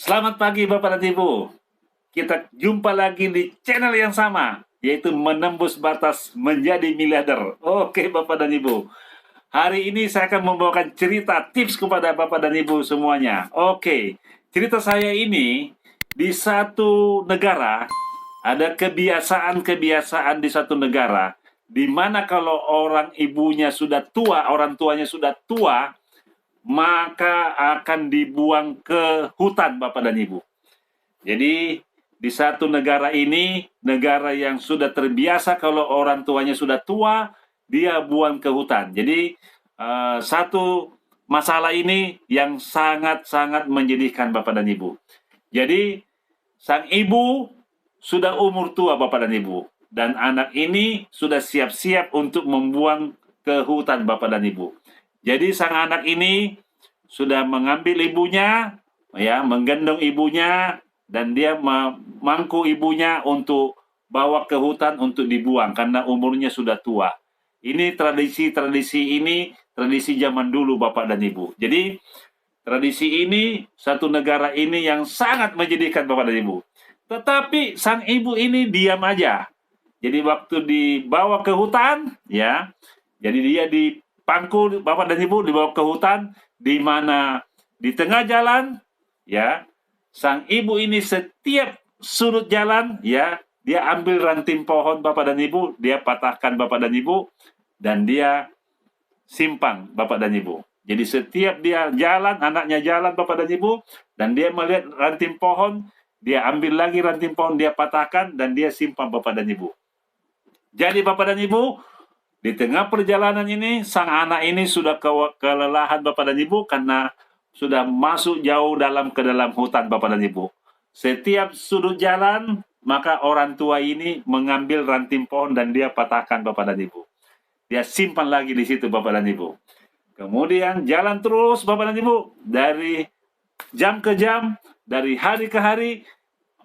Selamat pagi Bapak dan Ibu. Kita jumpa lagi di channel yang sama, yaitu Menembus Batas Menjadi Miliarder. Oke Bapak dan Ibu. Hari ini saya akan membawakan cerita tips kepada Bapak dan Ibu semuanya. Oke, cerita saya ini di satu negara ada kebiasaan-kebiasaan di satu negara di mana kalau orang ibunya sudah tua, orang tuanya sudah tua, maka akan dibuang ke hutan Bapak dan Ibu. Jadi di satu negara ini, negara yang sudah terbiasa kalau orang tuanya sudah tua, dia buang ke hutan. Jadi satu masalah ini yang sangat-sangat menyedihkan Bapak dan Ibu. Jadi sang ibu sudah umur tua Bapak dan Ibu, dan anak ini sudah siap-siap untuk membuang ke hutan Bapak dan Ibu. Jadi sang anak ini sudah mengambil ibunya, ya, menggendong ibunya, dan dia memangku ibunya untuk bawa ke hutan untuk dibuang karena umurnya sudah tua. Ini tradisi ini tradisi zaman dulu Bapak dan Ibu. Jadi tradisi ini satu negara ini yang sangat menyedihkan Bapak dan Ibu. Tetapi sang ibu ini diam aja. Jadi waktu dibawa ke hutan, ya, jadi dia dipangku Bapak dan Ibu dibawa ke hutan, di mana di tengah jalan, ya, sang ibu ini setiap sudut jalan, ya, dia ambil ranting pohon Bapak dan Ibu, dia patahkan Bapak dan Ibu, dan dia simpang Bapak dan Ibu. Jadi setiap dia jalan, anaknya jalan Bapak dan Ibu, dan dia melihat ranting pohon, dia ambil lagi ranting pohon, dia patahkan, dan dia simpang Bapak dan Ibu. Jadi Bapak dan Ibu, di tengah perjalanan ini, sang anak ini sudah kelelahan Bapak dan Ibu karena sudah masuk jauh ke dalam hutan Bapak dan Ibu. Setiap sudut jalan, maka orang tua ini mengambil ranting pohon dan dia patahkan Bapak dan Ibu. Dia simpan lagi di situ Bapak dan Ibu. Kemudian jalan terus Bapak dan Ibu, dari jam ke jam, dari hari ke hari,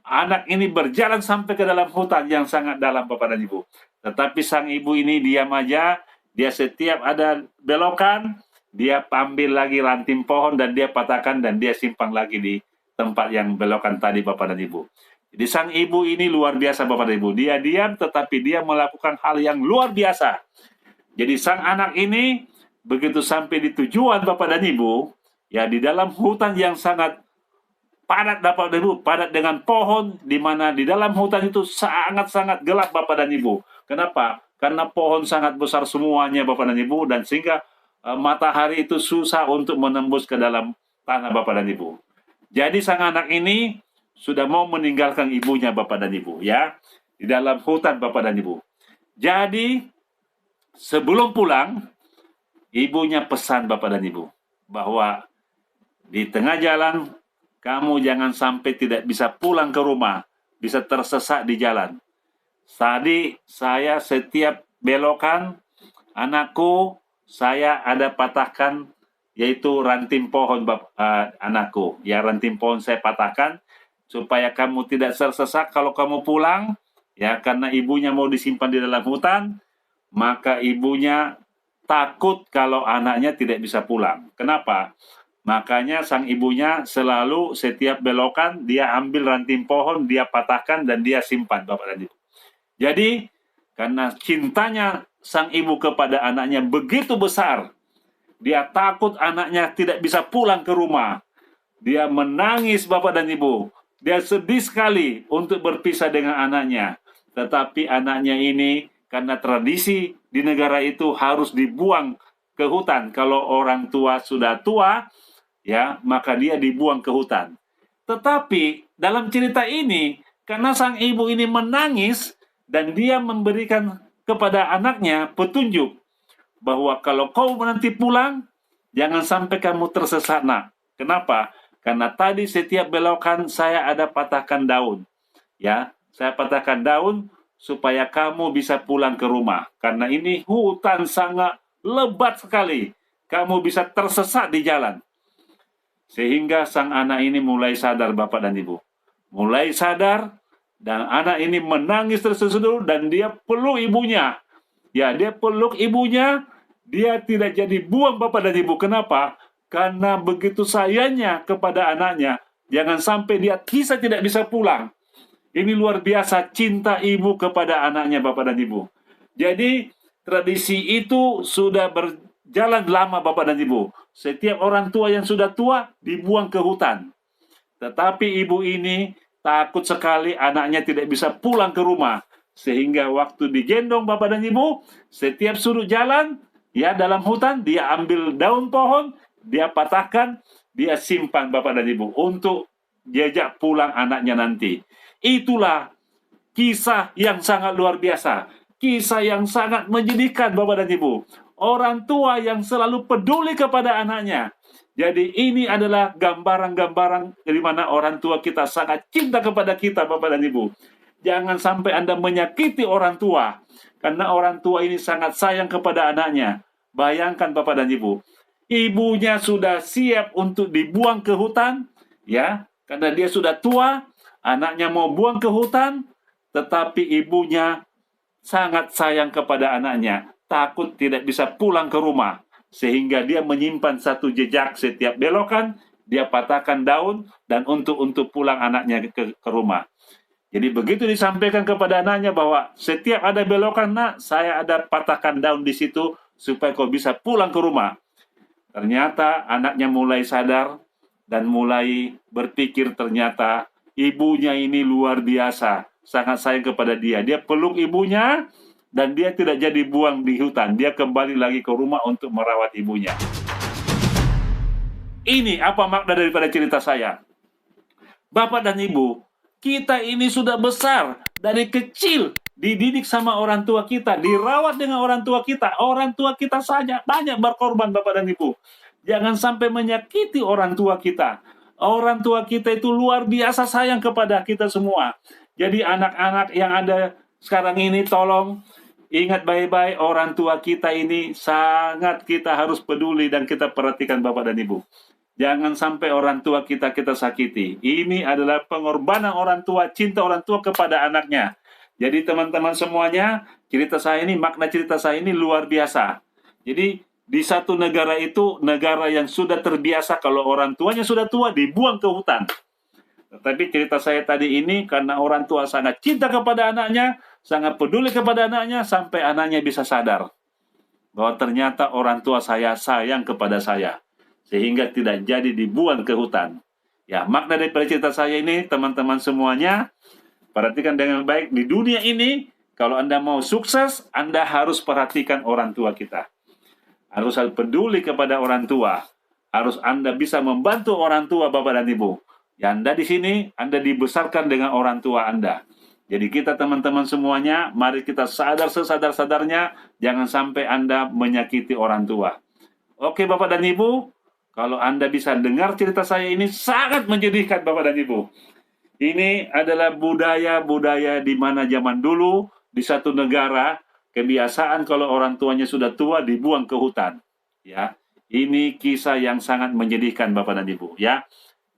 anak ini berjalan sampai ke dalam hutan yang sangat dalam Bapak dan Ibu. Tetapi sang ibu ini diam aja, dia setiap ada belokan, dia ambil lagi ranting pohon dan dia patahkan dan dia simpang lagi di tempat yang belokan tadi Bapak dan Ibu. Jadi sang ibu ini luar biasa Bapak dan Ibu. Dia diam tetapi dia melakukan hal yang luar biasa. Jadi sang anak ini begitu sampai di tujuan Bapak dan Ibu, ya, di dalam hutan yang sangat padat Bapak dan Ibu, padat dengan pohon, di mana di dalam hutan itu sangat-sangat gelap Bapak dan Ibu. Kenapa? Karena pohon sangat besar semuanya Bapak dan Ibu, dan sehingga matahari itu susah untuk menembus ke dalam tanah Bapak dan Ibu. Jadi sang anak ini sudah mau meninggalkan ibunya Bapak dan Ibu, ya, di dalam hutan Bapak dan Ibu. Jadi sebelum pulang, ibunya pesan Bapak dan Ibu bahwa di tengah jalan kamu jangan sampai tidak bisa pulang ke rumah, bisa tersesat di jalan. Tadi saya setiap belokan, anakku, saya ada patahkan, yaitu ranting pohon anakku. Ya, ranting pohon saya patahkan supaya kamu tidak tersesat kalau kamu pulang, ya, karena ibunya mau disimpan di dalam hutan, maka ibunya takut kalau anaknya tidak bisa pulang. Kenapa? Makanya sang ibunya selalu setiap belokan dia ambil ranting pohon, dia patahkan dan dia simpan Bapak dan Ibu. Jadi karena cintanya sang ibu kepada anaknya begitu besar, dia takut anaknya tidak bisa pulang ke rumah. Dia menangis Bapak dan Ibu. Dia sedih sekali untuk berpisah dengan anaknya. Tetapi anaknya ini karena tradisi di negara itu harus dibuang ke hutan. Kalau orang tua sudah tua, ya, maka dia dibuang ke hutan. Tetapi dalam cerita ini, karena sang ibu ini menangis dan dia memberikan kepada anaknya petunjuk bahwa kalau kau nanti pulang, jangan sampai kamu tersesat, nak. Kenapa? Karena tadi setiap belokan saya ada patahkan daun. Ya, saya patahkan daun supaya kamu bisa pulang ke rumah. Karena ini hutan sangat lebat sekali. Kamu bisa tersesat di jalan. Sehingga sang anak ini mulai sadar Bapak dan Ibu. Mulai sadar, dan anak ini menangis terseduh dan dia peluk ibunya. Ya, dia peluk ibunya, dia tidak jadi buang Bapak dan Ibu. Kenapa? Karena begitu sayangnya kepada anaknya, Jangan sampai dia tidak bisa pulang. Ini luar biasa cinta ibu kepada anaknya, Bapak dan Ibu. Jadi tradisi itu sudah berjalan lama, Bapak dan Ibu. Setiap orang tua yang sudah tua dibuang ke hutan. Tetapi ibu ini takut sekali anaknya tidak bisa pulang ke rumah. Sehingga waktu digendong Bapak dan Ibu, setiap sudut jalan, ya dalam hutan, dia ambil daun pohon, dia patahkan, dia simpan Bapak dan Ibu untuk diajak pulang anaknya nanti. Itulah kisah yang sangat luar biasa. Kisah yang sangat menyedihkan Bapak dan Ibu. Orang tua yang selalu peduli kepada anaknya. Jadi ini adalah gambaran-gambaran dari mana orang tua kita sangat cinta kepada kita Bapak dan Ibu. Jangan sampai Anda menyakiti orang tua. Karena orang tua ini sangat sayang kepada anaknya. Bayangkan Bapak dan Ibu. Ibunya sudah siap untuk dibuang ke hutan. Ya, karena dia sudah tua. Anaknya mau buang ke hutan, tetapi ibunya sangat sayang kepada anaknya, takut tidak bisa pulang ke rumah, sehingga dia menyimpan satu jejak setiap belokan, dia patahkan daun, dan untuk pulang anaknya ke rumah. Jadi begitu disampaikan kepada anaknya bahwa setiap ada belokan, nak, saya ada patahkan daun di situ, supaya kau bisa pulang ke rumah. Ternyata anaknya mulai sadar, dan mulai berpikir ternyata ibunya ini luar biasa, sangat sayang kepada dia. Dia peluk ibunya dan dia tidak jadi buang di hutan. Dia kembali lagi ke rumah untuk merawat ibunya. Ini apa makna daripada cerita saya. Bapak dan Ibu, kita ini sudah besar dari kecil dididik sama orang tua kita, dirawat dengan orang tua kita. Orang tua kita saja banyak berkorban Bapak dan Ibu. Jangan sampai menyakiti orang tua kita. Orang tua kita itu luar biasa sayang kepada kita semua. Jadi anak-anak yang ada sekarang ini tolong ingat baik-baik, orang tua kita ini sangat kita harus peduli dan kita perhatikan Bapak dan Ibu. Jangan sampai orang tua kita sakiti. Ini adalah pengorbanan orang tua, cinta orang tua kepada anaknya. Jadi teman-teman semuanya, makna cerita saya ini luar biasa. Jadi di satu negara itu, negara yang sudah terbiasa kalau orang tuanya sudah tua dibuang ke hutan. Tetapi cerita saya tadi ini karena orang tua sangat cinta kepada anaknya, sangat peduli kepada anaknya, sampai anaknya bisa sadar bahwa ternyata orang tua saya sayang kepada saya, sehingga tidak jadi dibuang ke hutan. Ya, makna dari cerita saya ini, teman-teman semuanya, perhatikan dengan baik. Di dunia ini, kalau Anda mau sukses, Anda harus perhatikan orang tua kita. Harus peduli kepada orang tua. Harus Anda bisa membantu orang tua, Bapak dan Ibu. Ya, Anda di sini, Anda dibesarkan dengan orang tua Anda. Jadi kita teman-teman semuanya, mari kita sadar sesadar-sadarnya, jangan sampai Anda menyakiti orang tua. Oke Bapak dan Ibu, kalau Anda bisa dengar cerita saya ini sangat menyedihkan Bapak dan Ibu. Ini adalah budaya-budaya di mana zaman dulu di satu negara kebiasaan kalau orang tuanya sudah tua dibuang ke hutan. Ya, ini kisah yang sangat menyedihkan Bapak dan Ibu. Ya,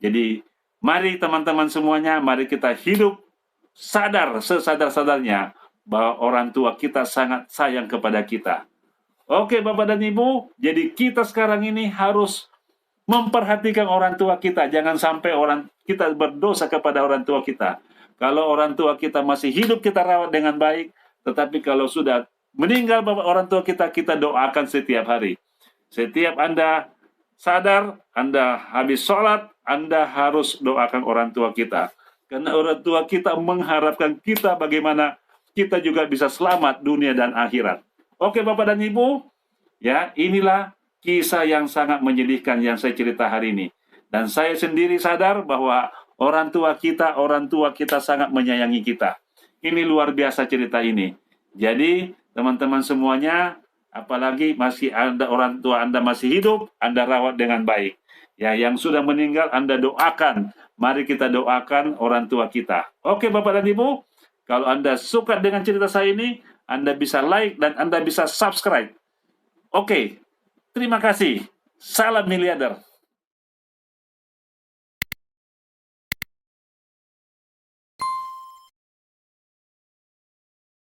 jadi mari teman-teman semuanya, mari kita hidup sadar sesadar-sadarnya bahwa orang tua kita sangat sayang kepada kita. Oke Bapak dan Ibu, jadi kita sekarang ini harus memperhatikan orang tua kita. Jangan sampai kita berdosa kepada orang tua kita. Kalau orang tua kita masih hidup, kita rawat dengan baik. Tetapi kalau sudah meninggal orang tua kita, kita doakan setiap hari. Setiap Anda sadar, Anda habis sholat, Anda harus doakan orang tua kita. Karena orang tua kita mengharapkan kita bagaimana kita juga bisa selamat dunia dan akhirat. Oke Bapak dan Ibu, ya inilah kisah yang sangat menyedihkan yang saya cerita hari ini. Dan saya sendiri sadar bahwa orang tua kita sangat menyayangi kita. Ini luar biasa cerita ini. Jadi teman-teman semuanya, apalagi masih ada orang tua Anda masih hidup, Anda rawat dengan baik. Ya, yang sudah meninggal Anda doakan. Mari kita doakan orang tua kita. Oke Bapak dan Ibu, kalau Anda suka dengan cerita saya ini, Anda bisa like dan Anda bisa subscribe. Oke, terima kasih. Salam miliarder.